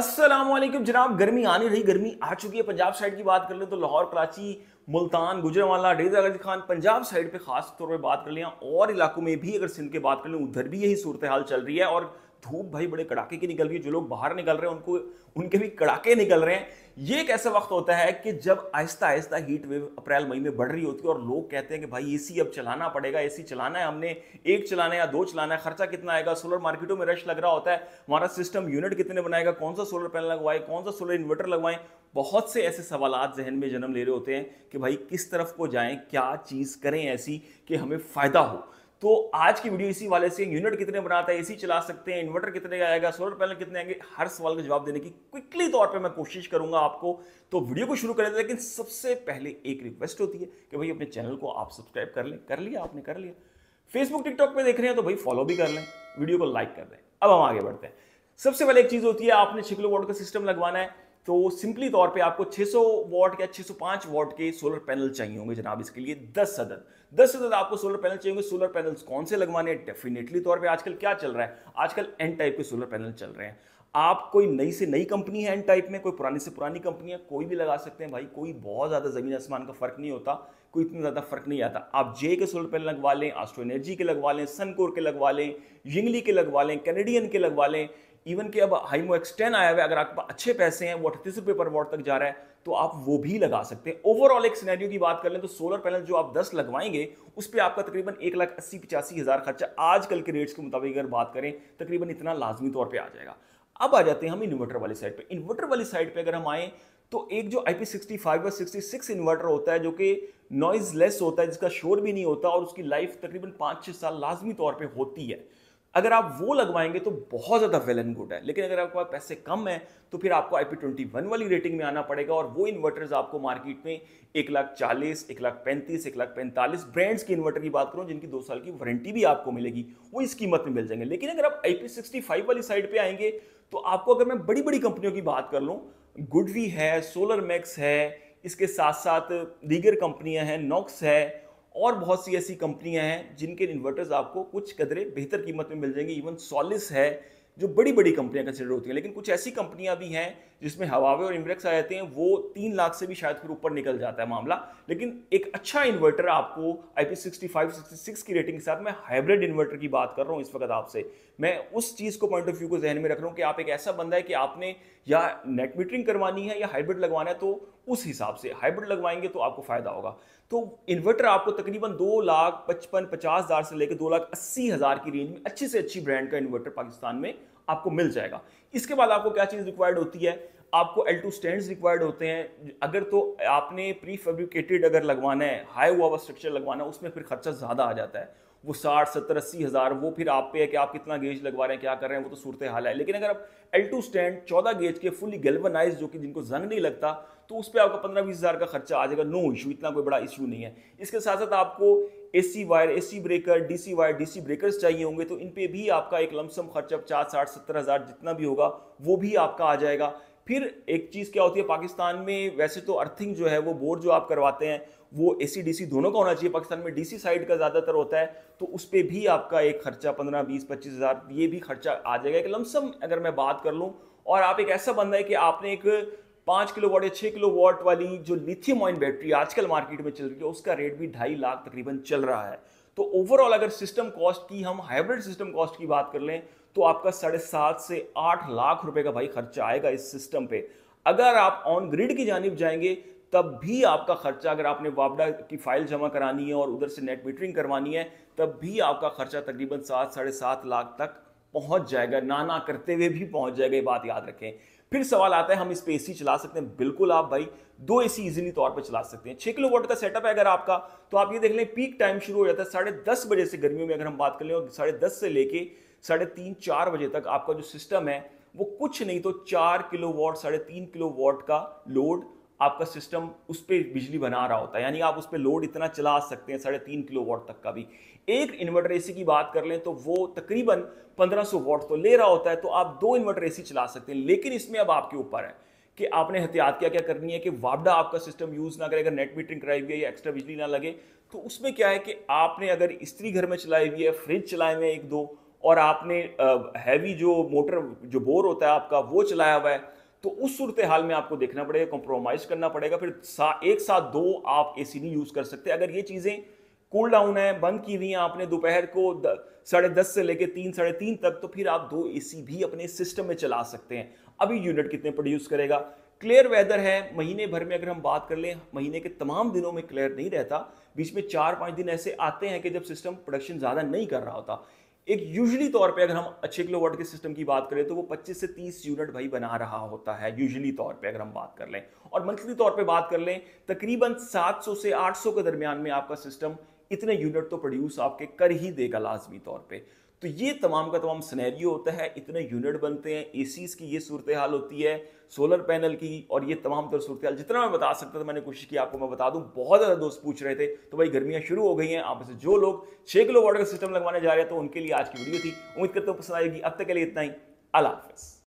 अस्सलामुअलैकुम जनाब। गर्मी आनी रही, गर्मी आ चुकी है। पंजाब साइड की बात कर लें तो लाहौर, कराची, मुल्तान, गुजरांवाला, डेरा गाजी खान, पंजाब साइड पे खास तौर पे बात कर लें और इलाकों में भी अगर सिंध की बात कर लें उधर भी यही सूरत हाल चल रही है। और धूप भाई बड़े कड़ाके की निकल रही है। जो लोग बाहर निकल रहे हैं उनको उनके भी कड़ाके निकल रहे हैं। ये एक ऐसा वक्त होता है कि जब आहिस्ता आहिस्ता हीट वेव अप्रैल मई में बढ़ रही होती है और लोग कहते हैं कि भाई एसी अब चलाना पड़ेगा, एसी चलाना है हमने, एक चलाना है या दो चलाना है, खर्चा कितना आएगा, सोलर मार्केटों में रश लग रहा होता है, हमारा सिस्टम यूनिट कितने बनाएगा, कौन सा सोलर पैनल लगवाए, कौन सा सोलर इन्वर्टर लगवाएं। बहुत से ऐसे सवालात जहन में जन्म ले रहे होते हैं कि भाई किस तरफ को जाएं, क्या चीज करें ऐसी कि हमें फायदा हो। तो आज की वीडियो इसी वाले से, यूनिट कितने बनाता है, एसी चला सकते हैं, इन्वर्टर कितने का आएगा, सोलर पैनल कितने आएंगे, हर सवाल का जवाब देने की क्विकली तौर पे मैं कोशिश करूंगा आपको। तो वीडियो को शुरू करें, लेकिन सबसे पहले एक रिक्वेस्ट होती है कि भाई अपने चैनल को आप सब्सक्राइब कर लें। कर लिया आपने? कर लिया। फेसबुक टिकटॉक पे देख रहे हैं तो भाई फॉलो भी कर लें, वीडियो को लाइक कर दें। अब हम आगे बढ़ते हैं। सबसे पहले एक चीज होती है, आपने 6 किलोवाट का सिस्टम लगवाना है तो सिंपली तौर पे आपको 600 वॉट या 605 वॉट के सोलर पैनल चाहिए होंगे जनाब। इसके लिए 10 अदद आपको सोलर पैनल चाहिए होंगे। सोलर पैनल्स कौन से लगवाने हैं? डेफिनेटली तौर पे आजकल क्या चल रहा है, आजकल एन टाइप के सोलर पैनल चल रहे हैं। आप कोई नई से नई कंपनी है एन टाइप में, कोई पुरानी से पुरानी कंपनी है, कोई भी लगा सकते हैं भाई। कोई बहुत ज्यादा जमीन आसमान का फर्क नहीं होता, कोई इतना ज्यादा फर्क नहीं आता। आप जे के सोलर पैनल लगवा लें, एस्ट्रो एनर्जी के लगवा लें, सनकोर के लगवा लें, यिंगली के लगवा लें, कैनेडियन के लगवा लें, इवन कि अब हाइमो एक्स10 आया हुआ है। अगर आपके पास अच्छे पैसे हैं, वो 38 रुपए पर वॉट तक जा रहा है, तो आप वो भी लगा सकते हैं। ओवरऑल एक सिनेरियो की बात कर लें तो सोलर पैनल जो आप 10 लगवाएंगे उस पर आपका तकरीबन 1,80,85,000 खर्चा आजकल के रेट्स के मुताबिक अगर बात करें तकरीबन इतना लाजमी तौर पर आ जाएगा। अब आ जाते हैं हम इन्वर्टर वाली साइड पे। इन्वर्टर वाली साइड पे अगर हम आए तो एक जो IP65 और 66 इन्वर्टर होता है जो कि नॉइज लेस होता है, जिसका शोर भी नहीं होता और उसकी लाइफ तकरीबन 5-6 साल लाजमी तौर पे होती है, अगर आप वो लगवाएंगे तो बहुत ज्यादा वेल एंड गुड है। लेकिन अगर आपके पास पैसे कम है तो फिर आपको IP21 वाली रेटिंग में आना पड़ेगा और वो इन्वर्टर्स आपको मार्केट में 1,40,000, 1,35,000, 1,45,000 ब्रांड्स के इन्वर्टर की बात करूं जिनकी 2 साल की वारंटी भी आपको मिलेगी, वो इस कीमत में मिल जाएंगे। लेकिन अगर आप IP65 वाली साइड पे आएंगे तो आपको, अगर मैं बड़ी बड़ी कंपनियों की बात कर लूं, गुडवी है, सोलर मैक्स है, इसके साथ साथ दीगर कंपनियां हैं, नॉक्स है और बहुत सी ऐसी कंपनियां हैं जिनके इन्वर्टर्स आपको कुछ कदरे बेहतर कीमत में मिल जाएंगे। इवन सॉलिस है जो बड़ी बड़ी कंपनियां कंसिडर होती हैं। लेकिन कुछ ऐसी कंपनियां भी हैं जिसमें हवावे और इम्ब्रेक्स आ जाते हैं, वो 3 लाख से भी शायद फिर ऊपर निकल जाता है मामला। लेकिन एक अच्छा इन्वर्टर आपको IP65, 66 की रेटिंग के साथ, मैं हाइब्रिड इन्वर्टर की बात कर रहा हूं इस वक्त आपसे, मैं उस चीज को पॉइंट ऑफ व्यू को जहन में रख रहा हूं कि आप एक ऐसा बंदा है कि आपने या नेट मीटरिंग करवानी है या हाइब्रिड लगवाना है, तो उस हिसाब से हाइब्रिड लगवाएंगे तो आपको फायदा होगा। तो इन्वर्टर आपको तकरीबन 2,55,50,000 से लेकर 2,80,000 की रेंज में अच्छी से अच्छी ब्रांड का इन्वर्टर पाकिस्तान में आपको मिल जाएगा। इसके बाद आपको क्या चीज रिक्वायर्ड होती है? आपको L2 स्टैंड्स रिक्वायर्ड होते हैं। अगर तो आपने प्री फैब्रिकेटेड अगर लगवाना है, हाई हुआ स्ट्रक्चर लगवाना है, उसमें फिर खर्चा ज्यादा आ जाता है, वो 60, 70, 80,000, वो फिर आप पे है कि आप कितना गेज लगवा रहे हैं, क्या कर रहे हैं, वो तो सूरत हाल है। लेकिन अगर आप L2 स्टैंड 14 गेज के फुली गैल्वनाइज, जो कि जिनको जंग नहीं लगता, तो उस पर आपका 15-20,000 का खर्चा आ जाएगा। नो इशू, इतना कोई बड़ा इशू नहीं है। इसके साथ साथ आपको AC wire, AC breaker, DC wire, DC breakers चाहिए होंगे, तो इन पे भी आपका एक लमसम खर्चा 50, 60, 70,000 जितना भी होगा वो भी आपका आ जाएगा। फिर एक चीज क्या होती है पाकिस्तान में, वैसे तो अर्थिंग जो है वो बोर्ड जो आप करवाते हैं वो AC DC दोनों का होना चाहिए। पाकिस्तान में DC साइड का ज्यादातर होता है, तो उस पर भी आपका एक खर्चा 15, 20, 25,000 ये भी खर्चा आ जाएगा एक लमसम अगर मैं बात कर लूं। और आप एक ऐसा बंदा है कि आपने एक 5 किलोवाट या 6 किलोवाट वाली जो लिथियम आयन बैटरी आजकल मार्केट में चल रही है, उसका रेट भी 2.5 लाख तकरीबन चल रहा है। तो ओवरऑल अगर सिस्टम कॉस्ट की, हम हाइब्रिड सिस्टम कॉस्ट की बात कर लें, तो आपका 7.5 से 8 लाख रुपए का भाई खर्चा आएगा इस सिस्टम पे। अगर आप ऑन ग्रिड की जानिब जाएंगे तब भी आपका खर्चा, अगर आपने वापडा की फाइल जमा करानी है और उधर से नेट मीटरिंग करवानी है, तब भी आपका खर्चा तकरीबन 7, 7.5 लाख तक पहुंच जाएगा, ना करते हुए भी पहुंच जाएगा, ये बात याद रखें। फिर सवाल आता है, हम इस पे AC चला सकते हैं? बिल्कुल, आप भाई 2 AC इजीली तौर पे चला सकते हैं। 6 किलोवाट का सेटअप है अगर आपका, तो आप ये देख लें पीक टाइम शुरू हो जाता है 10:30 बजे से, गर्मियों में अगर हम बात कर लें, और 10:30 से लेके 3:30-4 बजे तक आपका जो सिस्टम है वो कुछ नहीं तो 4 किलोवाट, 3.5 किलोवाट का लोड आपका सिस्टम उस पर बिजली बना रहा होता है। यानी आप उस पर लोड इतना चला सकते हैं 3.5 किलोवाट तक का भी। एक इन्वर्टर AC की बात कर लें तो वो तकरीबन 1500 वाट तो ले रहा होता है, तो आप 2 इन्वर्टर AC चला सकते हैं। लेकिन इसमें अब आपके ऊपर है कि आपने एहतियात क्या क्या करनी है कि वापडा आपका सिस्टम यूज ना करे, अगर नेट मीटरिंग कराई हुई है या एक्स्ट्रा बिजली ना लगे, तो उसमें क्या है कि आपने अगर इस्त्री घर में चलाई हुई है, फ्रिज चलाए हुए हैं 1-2, और आपने हैवी जो मोटर जो बोर होता है आपका वो चलाया हुआ है, तो उस सूरत हाल में आपको देखना पड़ेगा, कॉम्प्रोमाइज करना पड़ेगा। फिर एक साथ दो आप एसी नहीं यूज कर सकते। अगर ये चीजें कूल डाउन है, बंद की हुई है आपने दोपहर को 10:30 से लेकर 3 साढ़े 3 तक, तो फिर आप 2 एसी भी अपने सिस्टम में चला सकते हैं। अभी यूनिट कितने प्रोड्यूस करेगा? क्लियर वेदर है, महीने भर में अगर हम बात कर लें, महीने के तमाम दिनों में क्लियर नहीं रहता, बीच में 4-5 दिन ऐसे आते हैं कि जब सिस्टम प्रोडक्शन ज्यादा नहीं कर रहा होता। एक यूजुअली तौर पे अगर हम अच्छे किलोवाट के सिस्टम की बात करें तो वो 25 से 30 यूनिट भाई बना रहा होता है यूजुअली तौर पे अगर हम बात कर लें। और मंथली तौर पे बात कर लें, तकरीबन 700 से 800 के दरमियान में आपका सिस्टम इतने यूनिट तो प्रोड्यूस आपके कर ही देगा लाजमी तौर पे। तो ये तमाम का तमाम सिनेरियो होता है, इतने यूनिट बनते हैं, एसीज की ये सूरत हाल होती है, सोलर पैनल की, और ये तमाम तरह सूरत हाल जितना मैं बता सकता था मैंने कोशिश की आपको मैं बता दूं। बहुत ज़्यादा दोस्त पूछ रहे थे, तो भाई गर्मियां शुरू हो गई हैं, आप में से जो लोग 6 किलो वाट का सिस्टम लगवाने जा रहे हैं तो उनके लिए आज की वीडियो थी। उम्मीद करता हूं पसंद आएगी। अब तक के लिए इतना ही। अल्लाह हाफिज़।